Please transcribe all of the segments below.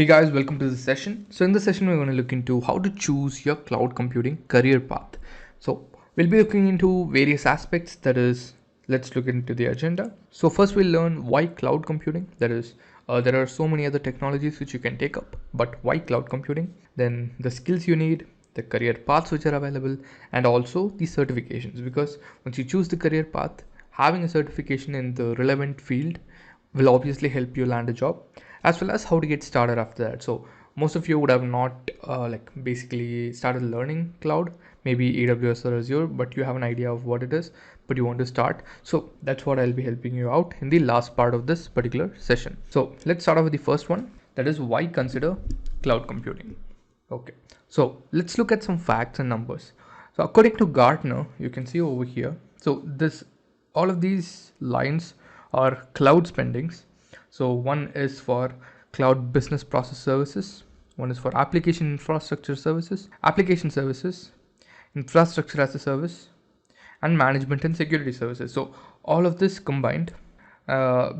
Hey guys, welcome to this session. So in this session, we're going to look into how to choose your cloud computing career path. So we'll be looking into various aspects. That is, let's look into the agenda. So first we'll learn why cloud computing. That is, there are so many other technologies which you can take up, but why cloud computing? Then the skills you need, the career paths which are available, and also the certifications. Because once you choose the career path, having a certification in the relevant field will obviously help you land a job, as well as how to get started after that. So most of you would have not basically started learning cloud, maybe AWS or Azure, but you have an idea of what it is, but you want to start. So that's what I'll be helping you out in the last part of this particular session. So let's start off with the first one, that is why consider cloud computing. Okay, so let's look at some facts and numbers. So according to Gartner, you can see over here, so this all of these lines are cloud spendings. So one is for cloud business process services, one is for application infrastructure services, application services, infrastructure as a service, and management and security services. So all of this combined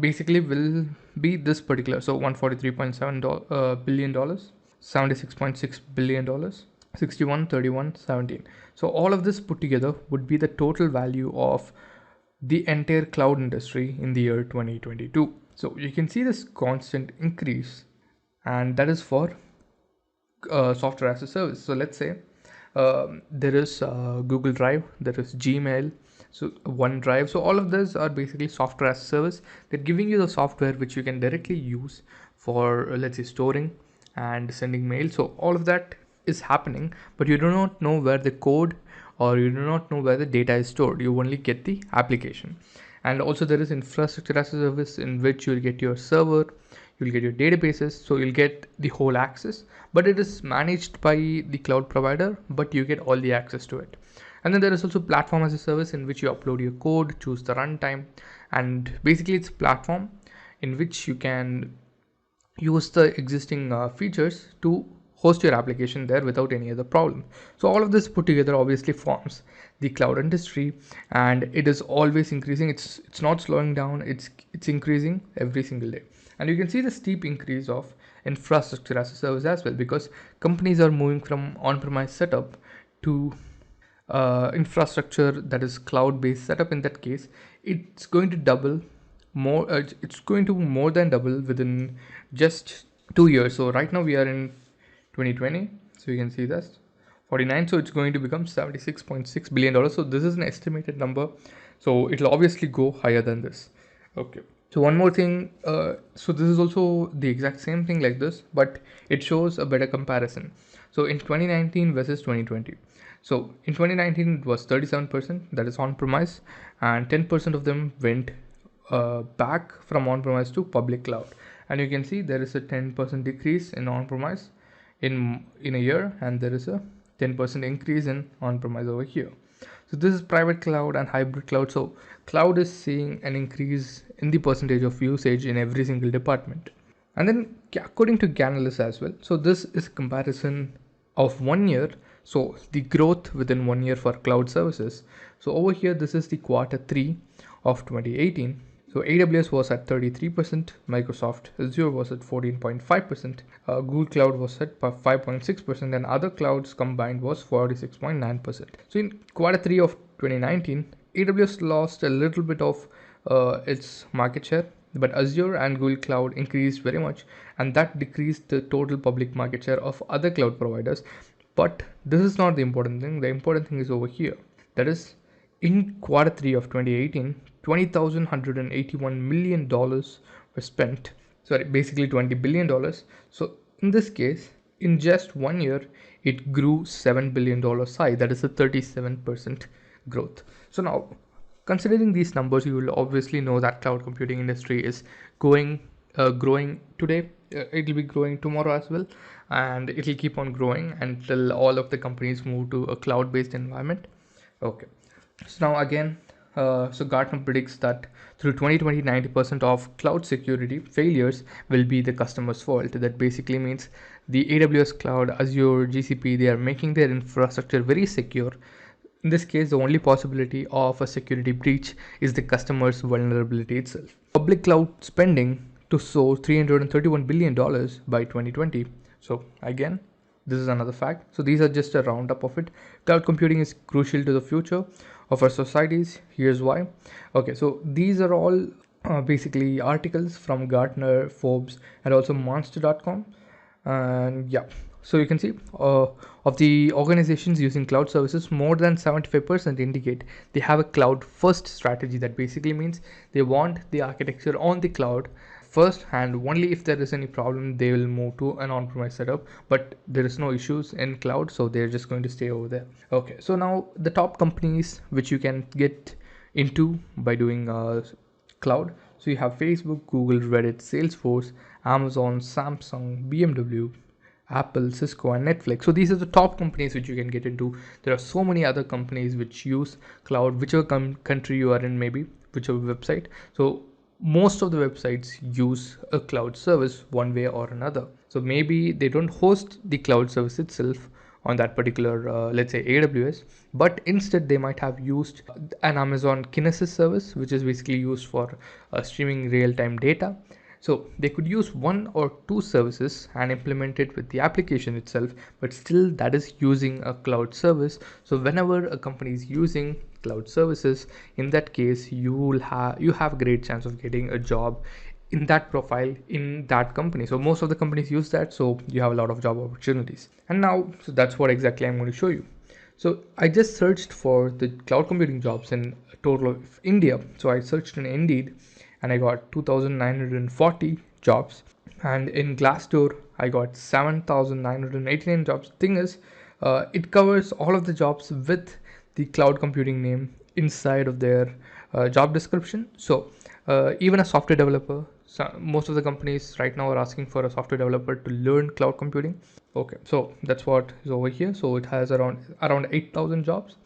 basically will be this particular. So $143.7 billion, $76.6 billion, 61, 31, 17. So all of this put together would be the total value of the entire cloud industry in the year 2022. So you can see this constant increase, and that is for software as a service. So let's say there is Google Drive, there is Gmail, so OneDrive. So all of these are basically software as a service. They're giving you the software which you can directly use for let's say storing and sending mail. So all of that is happening, but you do not know where the code or you do not know where the data is stored. You only get the application. And also there is infrastructure as a service, in which you'll get your server, you'll get your databases, so you'll get the whole access, but it is managed by the cloud provider, but you get all the access to it. And then there is also platform as a service, in which you upload your code, choose the runtime, and basically it's a platform in which you can use the existing features to host your application there without any other problem. So all of this put together obviously forms the cloud industry, and it is always increasing. It's not slowing down, it's increasing every single day. And you can see the steep increase of infrastructure as a service as well, because companies are moving from on-premise setup to infrastructure that is cloud-based setup. In that case, it's going to double more. It's going to more than double within just 2 years. So right now we are in 2020, so you can see that's 49, so it's going to become $76.6 billion. So this is an estimated number, so it'll obviously go higher than this. Okay, so one more thing, so this is also the exact same thing like this, but it shows a better comparison. So in 2019 versus 2020, so in 2019 it was 37%, that is on-premise, and 10% of them went back from on-premise to public cloud. And you can see there is a 10% decrease in on-premise in a year, and there is a 10% increase in on-premise over here. So this is private cloud and hybrid cloud. So cloud is seeing an increase in the percentage of usage in every single department. And then according to Canalys as well, so this is a comparison of 1 year, so the growth within 1 year for cloud services. So over here, this is the Q3 of 2018. So AWS was at 33%, Microsoft Azure was at 14.5%, Google Cloud was at 5.6%, and other clouds combined was 46.9%. So in Q3 of 2019, AWS lost a little bit of its market share, but Azure and Google Cloud increased very much, and that decreased the total public market share of other cloud providers. But this is not the important thing. The important thing is over here. That is, in Q3 of 2018, $20,181 million were spent. Sorry, basically $20 billion. So in this case, in just 1 year, it grew $7 billion high. That is a 37% growth. So now, considering these numbers, you will obviously know that cloud computing industry is growing today. It will be growing tomorrow as well, and it will keep on growing until all of the companies move to a cloud-based environment. Okay. So now again, so Gartner predicts that through 2020, 90% of cloud security failures will be the customer's fault. That basically means the AWS cloud, Azure, GCP, they are making their infrastructure very secure. In this case, the only possibility of a security breach is the customer's vulnerability itself. Public cloud spending to soar $331 billion by 2020. So again, this is another fact. So these are just a roundup of it. Cloud computing is crucial to the future of our societies. Here's why. Okay, so these are all basically articles from Gartner, Forbes, and also Monster.com. And yeah, so you can see of the organizations using cloud services, more than 75% indicate they have a cloud first strategy. That basically means they want the architecture on the cloud first, and only if there is any problem they will move to an on-premise setup, but there is no issues in cloud, so they're just going to stay over there. Okay, so now the top companies which you can get into by doing cloud. So you have Facebook, Google, Reddit, Salesforce, Amazon, Samsung, BMW, Apple, Cisco, and Netflix. So these are the top companies which you can get into. There are so many other companies which use cloud, whichever country you are in, maybe whichever website. So most of the websites use a cloud service one way or another. So maybe they don't host the cloud service itself on that particular, let's say AWS, but instead they might have used an Amazon Kinesis service, which is basically used for streaming real-time data. So they could use one or two services and implement it with the application itself, but still that is using a cloud service. So whenever a company is using cloud services, in that case you have great chance of getting a job in that profile in that company. So most of the companies use that, so you have a lot of job opportunities. And now, so that's what exactly I'm going to show you. So I just searched for the cloud computing jobs in a total of India. So I searched in Indeed and I got 2,940 jobs, and in Glassdoor I got 7,989 jobs. Thing is, it covers all of the jobs with the cloud computing name inside of their job description. So even a software developer, so most of the companies right now are asking for a software developer to learn cloud computing. Okay, so that's what is over here. So it has around 8,000 jobs,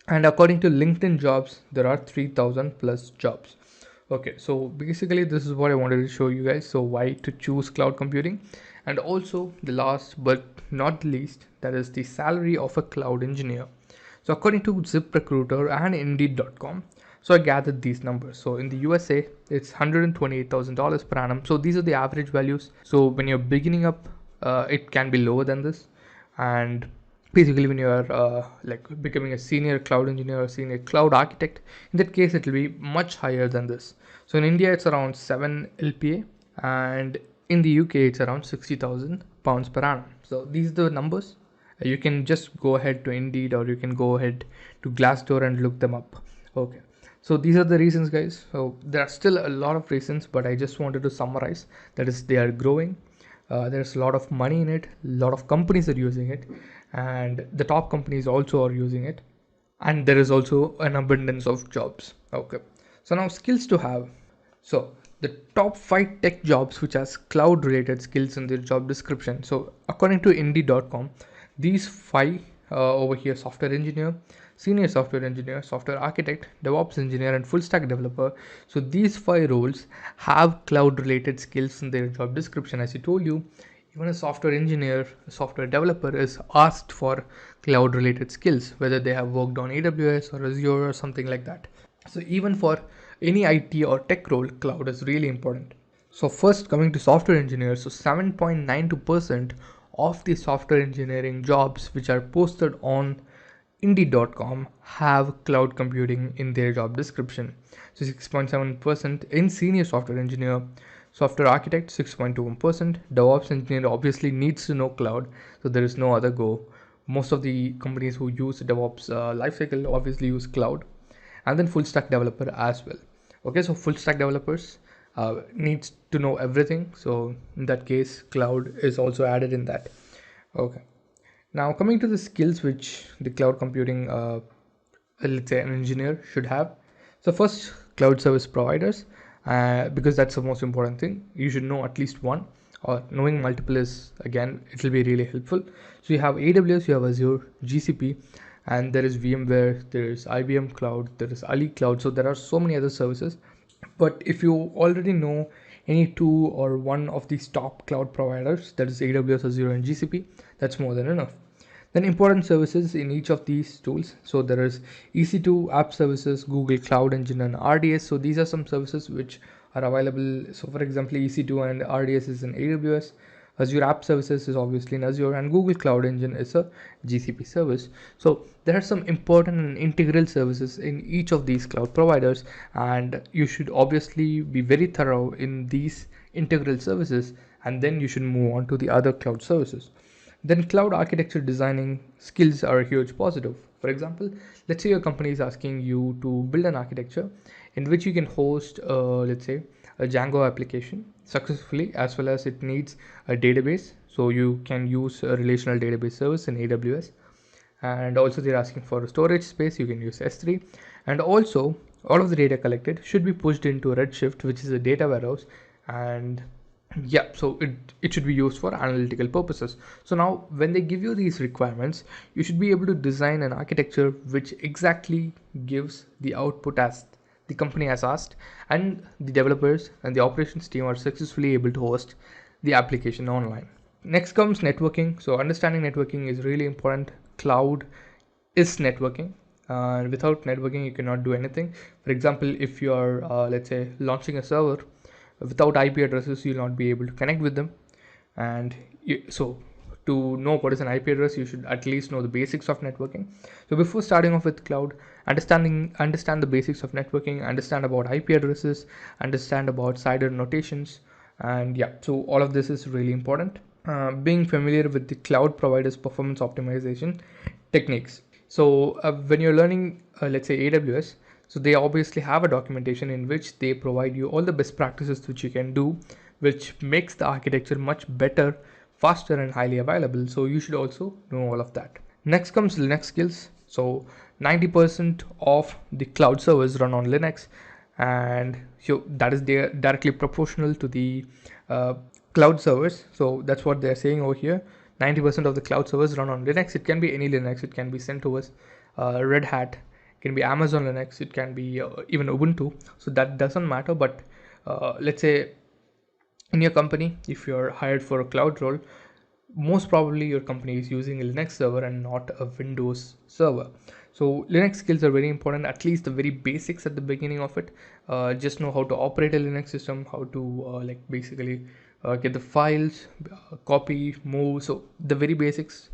and according to LinkedIn jobs, there are 3,000 plus jobs. Okay, so basically this is what I wanted to show you guys. So why to choose cloud computing, and also the last but not the least, that is the salary of a cloud engineer. So according to ZipRecruiter and Indeed.com, so I gathered these numbers. So in the USA, it's $128,000 per annum. So these are the average values. So when you're beginning up, it can be lower than this. And basically when you are like becoming a senior cloud engineer or senior cloud architect, in that case, it will be much higher than this. So in India, it's around 7 LPA, and in the UK, it's around 60,000 pounds per annum. So these are the numbers. You can just go ahead to Indeed, or you can go ahead to Glassdoor and look them up. Okay. So these are the reasons, guys. So there are still a lot of reasons, but I just wanted to summarize. That is, they are growing. There's a lot of money in it. A lot of companies are using it, and the top companies also are using it. And there is also an abundance of jobs. Okay. So now skills to have. So the top 5 tech jobs which has cloud related skills in their job description. So according to Indeed.com, these 5 over here: software engineer, senior software engineer, software architect, DevOps engineer, and full stack developer. So these 5 roles have cloud related skills in their job description. As I told you, even a software engineer, a software developer is asked for cloud related skills, whether they have worked on AWS or Azure or something like that. So even for any IT or tech role, cloud is really important. So first, coming to software engineers, so 7.92% of the software engineering jobs which are posted on Indeed.com have cloud computing in their job description. So 6.7% in senior software engineer, software architect 6.21%, DevOps engineer obviously needs to know cloud, so there is no other go. Most of the companies who use DevOps lifecycle obviously use cloud, and then full stack developer as well. Okay, so full stack developers needs to know everything, so in that case cloud is also added in that. Okay, now coming to the skills which the cloud computing let's say an engineer should have. So first, cloud service providers, because that's the most important thing. You should know at least one, or knowing multiple is, again, it will be really helpful. So you have AWS, you have Azure, GCP, and there is VMware, there is IBM Cloud, there is Ali Cloud. So there are so many other services. But if you already know any 2 or 1 of these top cloud providers, that is AWS, Azure, and GCP, that's more than enough. Then important services in each of these tools. So there is EC2 app services, Google Cloud Engine, and RDS. So these are some services which are available. So for example, EC2 and RDS is in AWS. Azure App Services is obviously in Azure, and Google Cloud Engine is a GCP service. So there are some important and integral services in each of these cloud providers, and you should obviously be very thorough in these integral services, and then you should move on to the other cloud services. Then cloud architecture designing skills are a huge positive. For example, let's say your company is asking you to build an architecture in which you can host, let's say, a Django application successfully, as well as it needs a database. So you can use a relational database service in AWS. And also they're asking for a storage space. You can use S3. And also all of the data collected should be pushed into Redshift, which is a data warehouse. And yeah, so it should be used for analytical purposes. So now when they give you these requirements, you should be able to design an architecture which exactly gives the output as the company has asked, and the developers and the operations team are successfully able to host the application online. Next comes networking. So understanding networking is really important. Cloud is networking. Without networking, you cannot do anything. For example, if you are, let's say, launching a server, without IP addresses, you'll not be able to connect with them. And so to know what is an IP address, you should at least know the basics of networking. So before starting off with cloud, understand the basics of networking, understand about IP addresses, understand about CIDR notations, and yeah, so all of this is really important. Being familiar with the cloud providers' performance optimization techniques. So when you're learning, let's say AWS, so they obviously have a documentation in which they provide you all the best practices which you can do, which makes the architecture much better, faster, and highly available. So you should also know all of that. Next comes Linux skills. So 90% of the cloud servers run on Linux, and so that is directly proportional to the cloud servers. So that's what they're saying over here. 90% of the cloud servers run on Linux. It can be any Linux. It can be CentOS, Red Hat, it can be Amazon Linux, it can be even Ubuntu. So that doesn't matter. But let's say in your company, if you're hired for a cloud role, most probably your company is using a Linux server and not a Windows server. So Linux skills are very important, at least the very basics at the beginning of it. Just know how to operate a Linux system, how to basically get the files, copy, move. So the very basics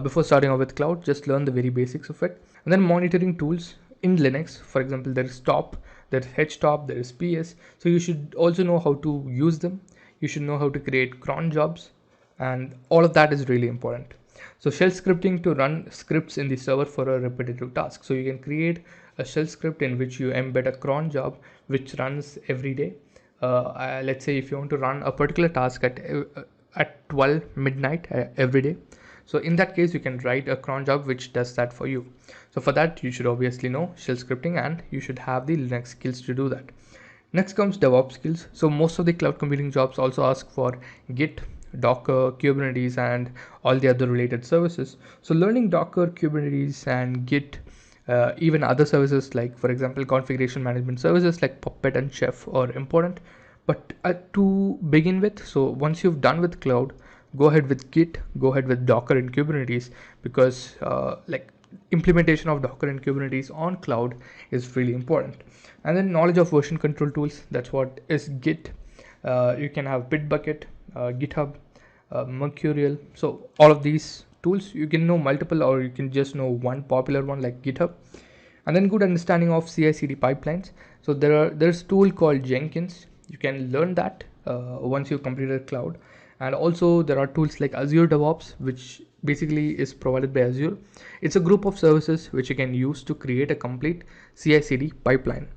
before starting off with cloud, just learn the very basics of it. And then monitoring tools in Linux, for example, there is top, there is htop, there is ps. So you should also know how to use them. You should know how to create cron jobs, and all of that is really important. So shell scripting to run scripts in the server for a repetitive task. So you can create a shell script in which you embed a cron job which runs every day. Let's say if you want to run a particular task at 12 midnight every day. So in that case, you can write a cron job which does that for you. So for that, you should obviously know shell scripting, and you should have the Linux skills to do that. Next comes DevOps skills. So most of the cloud computing jobs also ask for Git, Docker, Kubernetes, and all the other related services. So learning Docker, Kubernetes, and Git, even other services like, for example, configuration management services like Puppet and Chef are important. But to begin with, so once you've done with cloud, go ahead with Git, go ahead with Docker and Kubernetes, because implementation of Docker and Kubernetes on cloud is really important. And then knowledge of version control tools, that's what is Git. You can have Bitbucket, GitHub, Mercurial. So all of these tools, you can know multiple, or you can just know one popular one like GitHub. And then good understanding of CI/CD pipelines. So there's a tool called Jenkins. You can learn that once you've completed cloud. And also there are tools like Azure DevOps, which basically is provided by Azure. It's a group of services which you can use to create a complete CI/CD pipeline.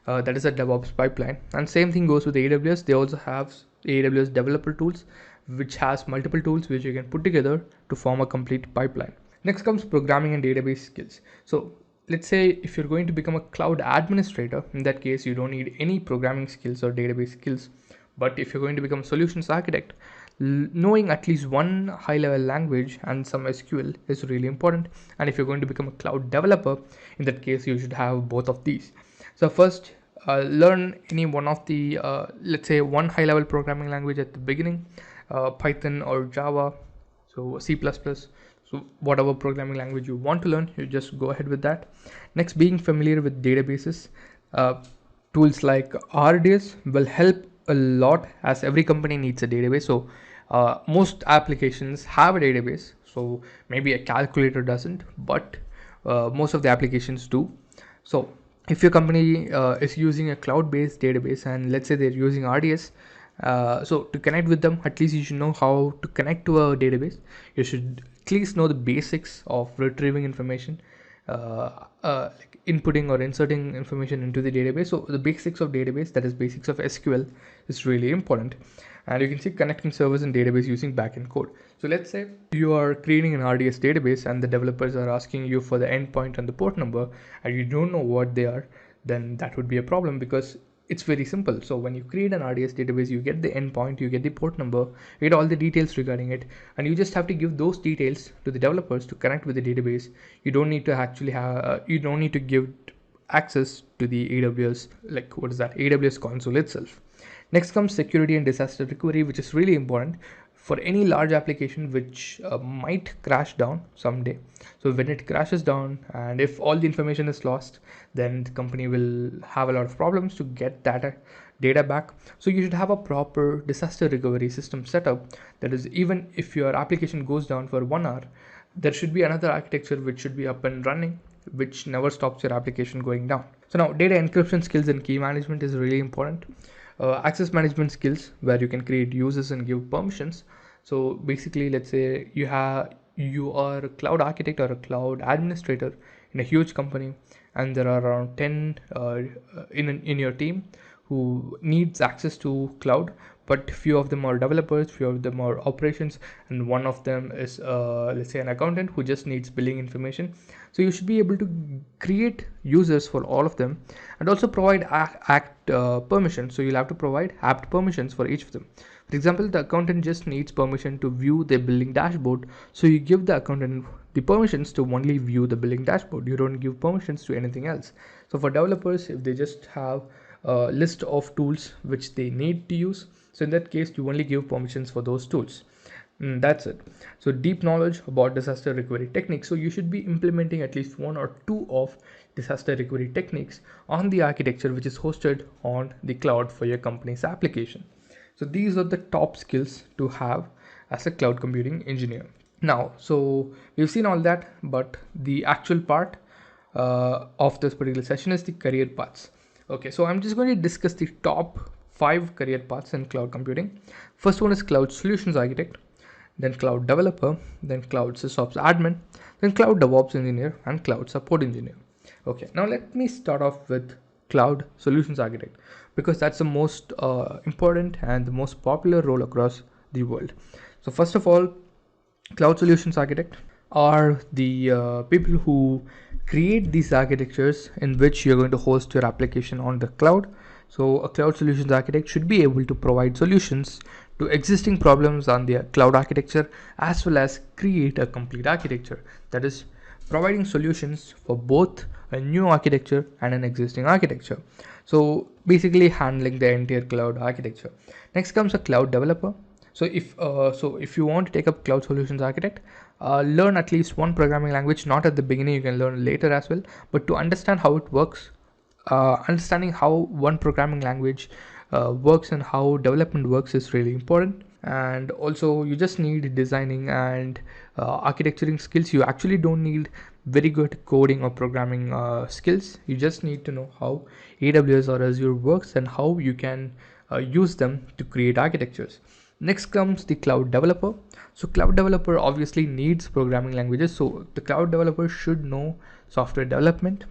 That is a DevOps pipeline. And same thing goes with AWS. They also have AWS developer tools, which has multiple tools which you can put together to form a complete pipeline. Next comes programming and database skills. So let's say if you're going to become a cloud administrator, in that case, you don't need any programming skills or database skills. But if you're going to become a solutions architect, knowing at least one high-level language and some SQL is really important. And if you're going to become a cloud developer, in that case, you should have both of these. So first, learn any one of the, let's say, one high-level programming language at the beginning, Python or Java, so C++. So whatever programming language you want to learn, you just go ahead with that. Next, being familiar with databases. Tools like RDS will help a lot, as every company needs a database. So most applications have a database. So maybe a calculator doesn't, but most of the applications do. So if your company is using a cloud-based database, and let's say they're using RDS, so to connect with them, at least you should know how to connect to a database. You should at least know the basics of retrieving information, like inputting or inserting information into the database. So the basics of database, that is basics of SQL, is really important. And you can see connecting servers and database using backend code. So let's say you are creating an RDS database and the developers are asking you for the endpoint and the port number, and you don't know what they are, then that would be a problem, because it's very simple. So when you create an RDS database, you get the endpoint, you get the port number, you get all the details regarding it, and you just have to give those details to the developers to connect with the database. You don't need to actually you don't need to give access to the AWS, like what is that, AWS console itself. Next comes security and disaster recovery, which is really important for any large application which might crash down someday. So when it crashes down, and if all the information is lost, then the company will have a lot of problems to get that data back. So you should have a proper disaster recovery system set up. That is, even if your application goes down for 1 hour, there should be another architecture which should be up and running, which never stops your application going down. So now, data encryption skills and key management is really important. Access management skills, where you can create users and give permissions. So basically, let's say you are a cloud architect or a cloud administrator in a huge company, and there are around 10 in your team who needs access to cloud, but few of them are developers, few of them are operations, and one of them is let's say an accountant who just needs billing information. So you should be able to create users for all of them, and also provide act permissions. So you'll have to provide apt permissions for each of them. For example, the accountant just needs permission to view their billing dashboard, so you give the accountant the permissions to only view the billing dashboard. You don't give permissions to anything else. So for developers, if they just have a list of tools which they need to use, so in that case, you only give permissions for those tools. That's it. So deep knowledge about disaster recovery techniques. So you should be implementing at least 1 or 2 of disaster recovery techniques on the architecture which is hosted on the cloud for your company's application. So these are the top skills to have as a cloud computing engineer. Now, so we've seen all that, but the actual part of this particular session is the career paths. Okay, so I'm just going to discuss the top 5 career paths in cloud computing. First one is cloud solutions architect, then cloud developer, then cloud sysops admin, then cloud DevOps engineer, and cloud support engineer. Okay, now let me start off with cloud solutions architect, because that's the most important and the most popular role across the world. So first of all, cloud solutions architect are the people who create these architectures in which you're going to host your application on the cloud. So a cloud solutions architect should be able to provide solutions to existing problems on the cloud architecture, as well as create a complete architecture. That is, providing solutions for both a new architecture and an existing architecture. So basically handling the entire cloud architecture. Next comes a cloud developer. So if you want to take up cloud solutions architect, learn at least one programming language, not at the beginning, you can learn later as well, but to understand how it works, understanding how one programming language works and how development works is really important. And also, you just need designing and architecturing skills. You actually don't need very good coding or programming skills. You just need to know how AWS or Azure works and how you can use them to create architectures. Next comes the cloud developer. So cloud developer obviously needs programming languages. So the cloud developer should know software development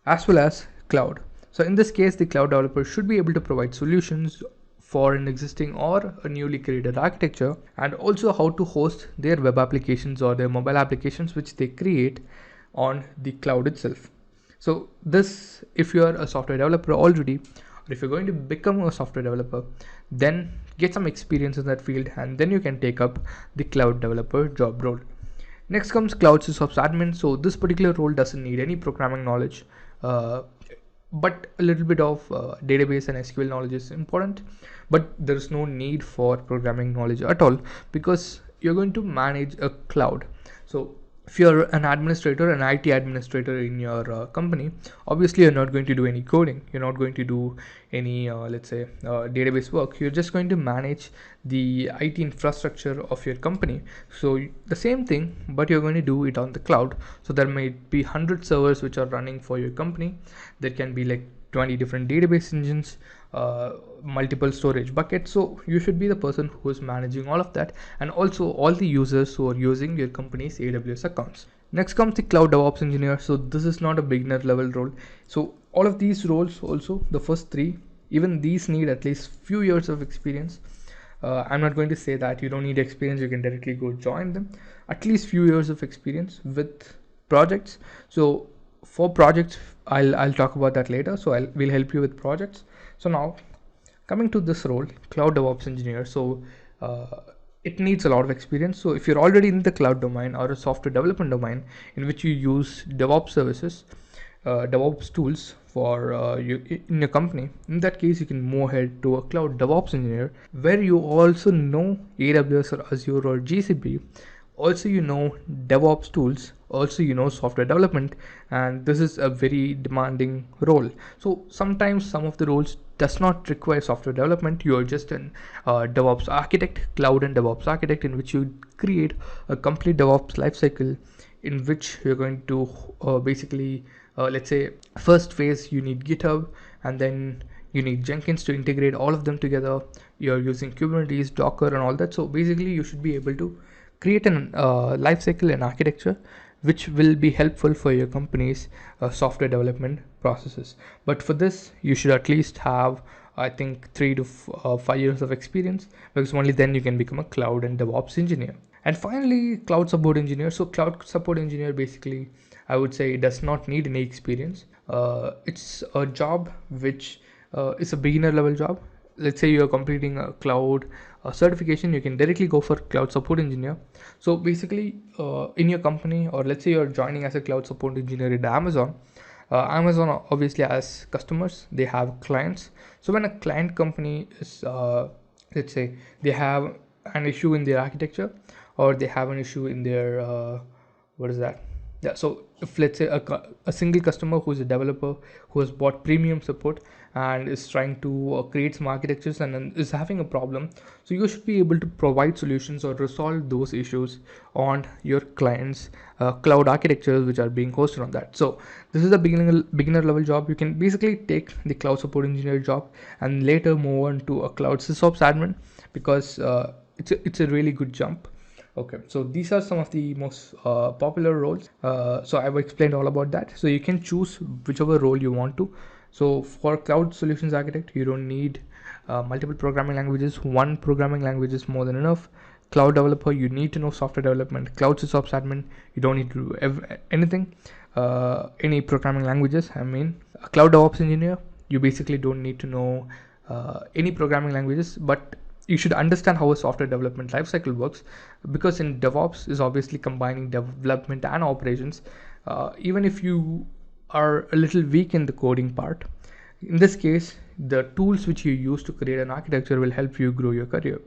as well as cloud. So in this case, the cloud developer should be able to provide solutions for an existing or a newly created architecture, and also how to host their web applications or their mobile applications which they create on the cloud itself. So this, if you are a software developer already, or if you're going to become a software developer, then get some experience in that field, and then you can take up the cloud developer job role. Next comes cloud sysops admin. So this particular role doesn't need any programming knowledge, but a little bit of database and SQL knowledge is important, but there is no need for programming knowledge at all, because you're going to manage a cloud. So if you're an administrator, an IT administrator in your company, obviously you're not going to do any coding. You're not going to do any, let's say, database work. You're just going to manage the IT infrastructure of your company. So the same thing, but you're going to do it on the cloud. So there may be 100 servers which are running for your company. There can be like 20 different database engines, multiple storage buckets. So you should be the person who is managing all of that, and also all the users who are using your company's AWS accounts. Next comes the cloud DevOps engineer. So this is not a beginner level role. So all of these roles, also the first three, even these need at least few years of experience. I'm not going to say that you don't need experience, you can directly go join them. At least few years of experience with projects. So for projects, I'll talk about that later. So we'll help you with projects. So now coming to this role, cloud DevOps engineer. So it needs a lot of experience. So if you're already in the cloud domain or a software development domain in which you use DevOps services, DevOps tools for in your company, in that case you can move ahead to a cloud DevOps engineer, where you also know AWS or Azure or GCP, also you know DevOps tools, also you know software development, and this is a very demanding role. So sometimes some of the roles does not require software development. You are just an DevOps architect, cloud and DevOps architect, in which you create a complete DevOps lifecycle, in which you're going to basically let's say first phase you need GitHub, and then you need Jenkins to integrate all of them together. You're using Kubernetes, Docker and all that. So basically you should be able to create an lifecycle and architecture which will be helpful for your company's software development processes. But for this you should at least have, I think, 3 to 5 years of experience, because only then you can become a cloud and DevOps engineer. And finally, cloud support engineer. So cloud support engineer, basically I would say, does not need any experience. It's a job which is a beginner level job. Let's say you're completing a cloud certification, you can directly go for cloud support engineer. So basically in your company, or let's say you're joining as a cloud support engineer at Amazon. Amazon obviously has customers, they have clients. So when a client company is, let's say they have an issue in their architecture, or they have an issue in their, what is that? Yeah, so if let's say a single customer who is a developer who has bought premium support and is trying to create some architectures and is having a problem, so you should be able to provide solutions or resolve those issues on your clients' cloud architectures which are being hosted on that. So this is a beginner level job. You can basically take the cloud support engineer job and later move on to a cloud sysops admin, because it's a really good jump. Okay, so these are some of the most popular roles. So I've explained all about that. So you can choose whichever role you want to. So for cloud solutions architect, you don't need multiple programming languages. One programming language is more than enough. Cloud developer, you need to know software development. Cloud sysops admin, you don't need to do anything, any programming languages. I mean, a cloud DevOps engineer, you basically don't need to know any programming languages, but you should understand how a software development lifecycle works, because in DevOps is obviously combining development and operations. Even if you are a little weak in the coding part, in this case, the tools which you use to create an architecture will help you grow your career.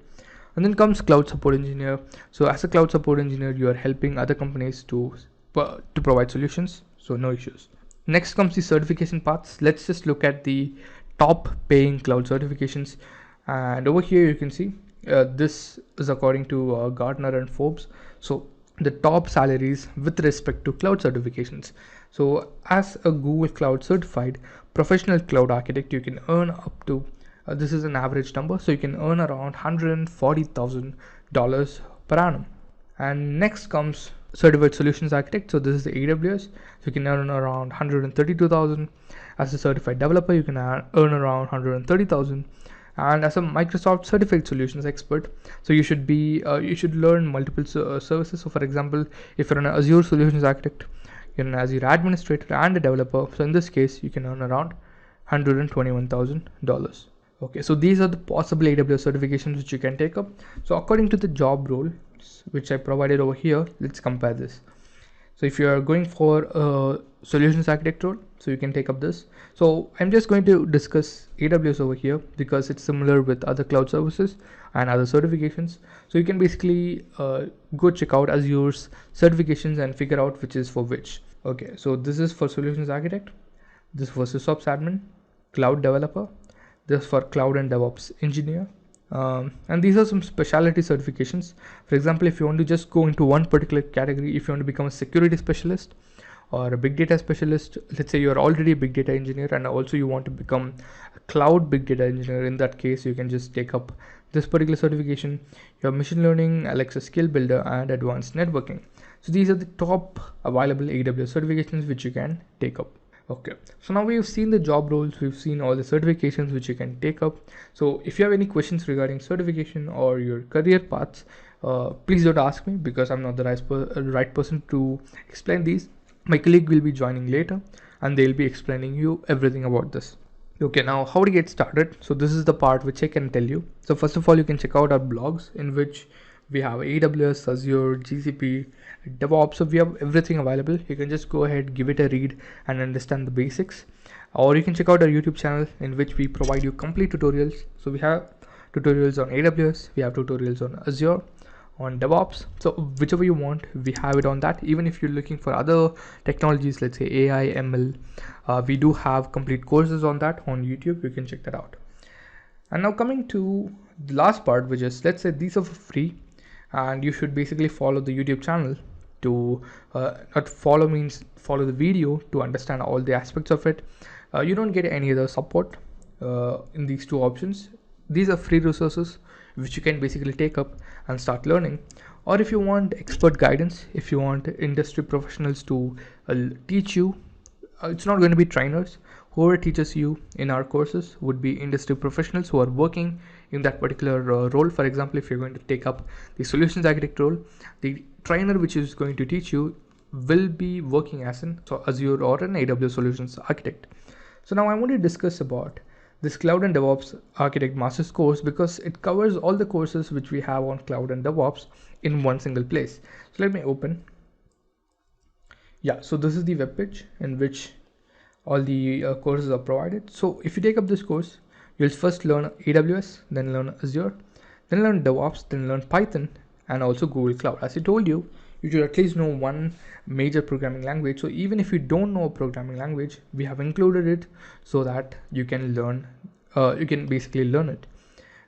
And then comes cloud support engineer. So as a cloud support engineer, you are helping other companies to provide solutions. So no issues. Next comes the certification paths. Let's just look at the top paying cloud certifications. And over here you can see this is according to Gartner and Forbes. So the top salaries with respect to cloud certifications. So as a Google Cloud certified professional cloud architect, you can earn up to this is an average number, so you can earn around $140,000 per annum. And next comes certified solutions architect. So this is the AWS, so you can earn around 132,000. As a certified developer, you can earn around 130,000. And as a Microsoft certified solutions expert, so you should be you should learn multiple services. So for example, if you're an Azure solutions architect, you're an Azure administrator and a developer, so in this case you can earn around $121,000. Okay, so these are the possible AWS certifications which you can take up. So according to the job roles which I provided over here, let's compare this. So if you are going for solutions architect role, so you can take up this. So I'm just going to discuss AWS over here because it's similar with other cloud services and other certifications. So you can basically go check out Azure's certifications and figure out which is for which. Okay, so this is for solutions architect, this for sysops admin, cloud developer, this for cloud and DevOps engineer. And these are some specialty certifications. For example, if you want to just go into one particular category, if you want to become a security specialist or a big data specialist, let's say you're already a big data engineer and also you want to become a cloud big data engineer, in that case you can just take up this particular certification. You have machine learning, Alexa skill builder, and advanced networking. So these are the top available AWS certifications which you can take up. Okay, so now we've seen the job roles, we've seen all the certifications which you can take up. So if you have any questions regarding certification or your career paths, please don't ask me because I'm not the right person to explain these. My colleague will be joining later and they'll be explaining you everything about this. Okay, now how to get started. So this is the part which I can tell you. So first of all, you can check out our blogs in which we have AWS, Azure, GCP, DevOps. So we have everything available. You can just go ahead, give it a read and understand the basics. Or you can check out our YouTube channel in which we provide you complete tutorials. So we have tutorials on AWS, we have tutorials on Azure, on DevOps. So whichever you want, we have it on that. Even if you're looking for other technologies, let's say AI, ML, we do have complete courses on that on YouTube. You can check that out. And now coming to the last part, which is, let's say these are for free and you should basically follow the YouTube channel to not follow means follow the video to understand all the aspects of it. You don't get any other support in these two options. These are free resources which you can basically take up and start learning. Or if you want expert guidance, if you want industry professionals to teach you, it's not going to be trainers. Whoever teaches you in our courses would be industry professionals who are working in that particular role. For example, if you're going to take up the solutions architect role, the trainer which is going to teach you will be working as an Azure or an AWS solutions architect. So now I want to discuss about this cloud and DevOps architect master's course because it covers all the courses which we have on cloud and DevOps in one single place. So let me open. Yeah, so this is the web page in which all the courses are provided. So if you take up this course, you'll first learn AWS, then learn Azure, then learn DevOps, then learn Python, and also Google Cloud. As I told you, you should at least know one major programming language. So even if you don't know a programming language, we have included it so that you can learn, you can basically learn it.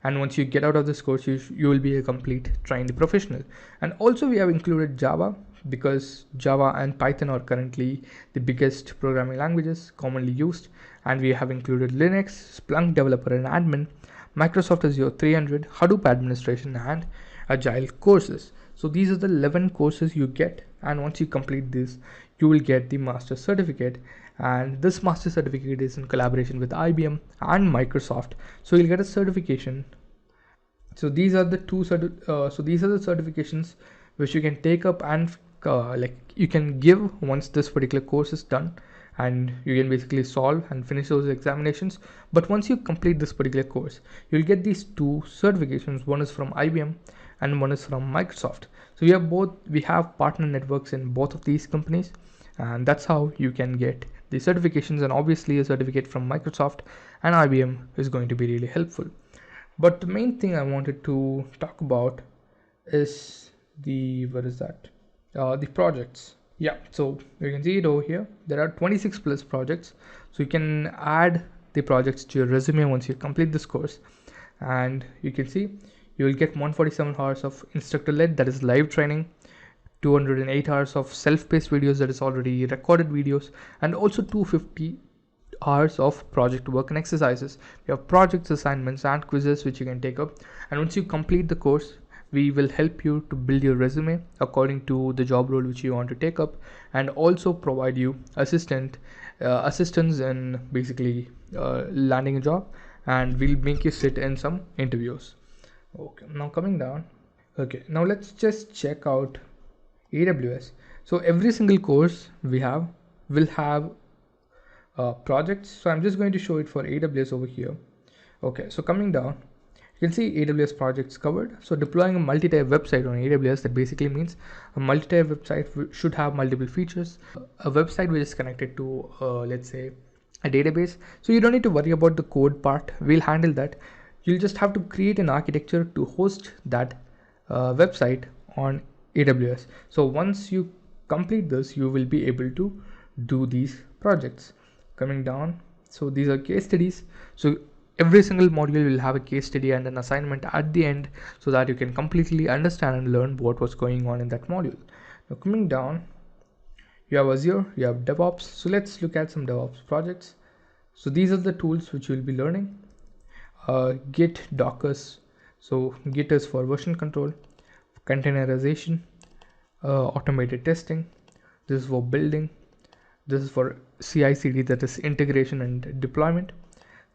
And once you get out of this course, you will be a complete trained professional. And also we have included Java because Java and Python are currently the biggest programming languages commonly used. And we have included Linux, Splunk Developer and Admin, Microsoft Azure 300, Hadoop Administration and Agile courses. So these are the 11 courses you get. And once you complete this, you will get the master certificate. And this master certificate is in collaboration with IBM and Microsoft. So you'll get a certification. So these are the certifications which you can take up and like you can give once this particular course is done, and you can basically solve and finish those examinations. But once you complete this particular course, you'll get these two certifications. One is from IBM and one is from Microsoft. So we have partner networks in both of these companies, and that's how you can get the certifications. And obviously a certificate from Microsoft and IBM is going to be really helpful. But the main thing I wanted to talk about is the projects. Yeah, so you can see it over here. There are 26 plus projects. So you can add the projects to your resume once you complete this course. And you can see you will get 147 hours of instructor-led, that is live training, 208 hours of self-paced videos, that is already recorded videos, and also 250 hours of project work and exercises. We have projects, assignments and quizzes which you can take up. And once you complete the course, we will help you to build your resume according to the job role which you want to take up, and also provide you assistance in basically landing a job, and we'll make you sit in some interviews. Okay, now coming down. Okay, now let's just check out AWS. So every single course we have will have projects. So I'm just going to show it for AWS over here. Okay, so coming down, you you can see AWS projects covered. So deploying a multi-type website on AWS, that basically means a multi-type website should have multiple features. A website which is connected to, let's say, a database. So you don't need to worry about the code part. We'll handle that. You'll just have to create an architecture to host that website on AWS. So once you complete this, you will be able to do these projects. Coming down, so these are case studies. So every single module will have a case study and an assignment at the end, so that you can completely understand and learn what was going on in that module. Now coming down, you have Azure, you have DevOps. So let's look at some DevOps projects. So these are the tools which you'll be learning. Git, Docker. So Git is for version control, containerization, automated testing. This is for building. This is for CI/CD, that is integration and deployment.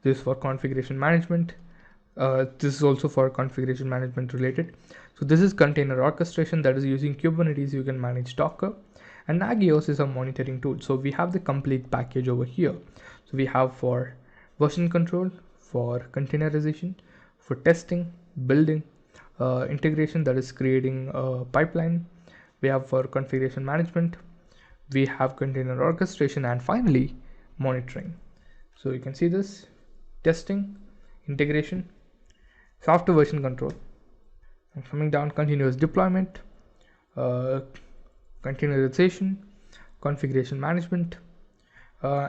This is for configuration management. This is also for configuration management related. So this is container orchestration, that is using Kubernetes. You can manage Docker. And Nagios is a monitoring tool. So we have the complete package over here. So we have for version control, for containerization, for testing, building, integration, that is creating a pipeline. We have for configuration management, we have container orchestration, and finally monitoring. So you can see this: testing, integration, software version control, and coming down, continuous deployment, containerization, configuration management,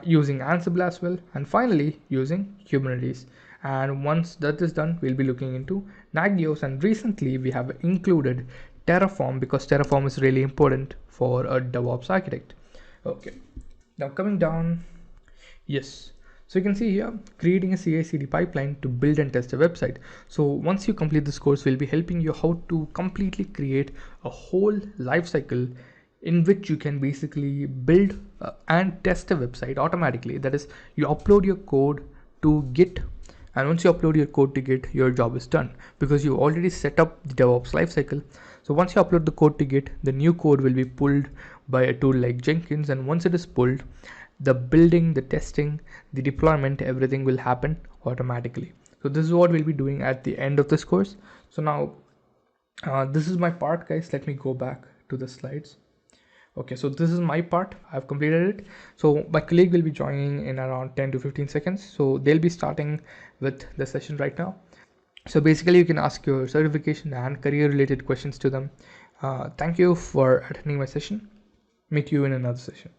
using Ansible as well, and finally using Kubernetes. And once that is done, we'll be looking into Nagios, and recently we have included Terraform, because Terraform is really important for a DevOps architect. Okay, now coming down, yes, so you can see here, creating a CI/CD pipeline to build and test a website. So once you complete this course, we'll be helping you how to completely create a whole life cycle in which you can basically build and test a website automatically. That is, you upload your code to Git, and once you upload your code to Git, your job is done, because you already set up the DevOps lifecycle. So once you upload the code to Git, the new code will be pulled by a tool like Jenkins, and once it is pulled, the building, the testing, the deployment, everything will happen automatically. So this is what we'll be doing at the end of this course. So now this is my part, guys. Let me go back to the slides. Okay, so this is my part. I've completed it. So my colleague will be joining in around 10 to 15 seconds. So they'll be starting with the session right now. So basically you can ask your certification and career related questions to them. Thank you for attending my session. Meet you in another session.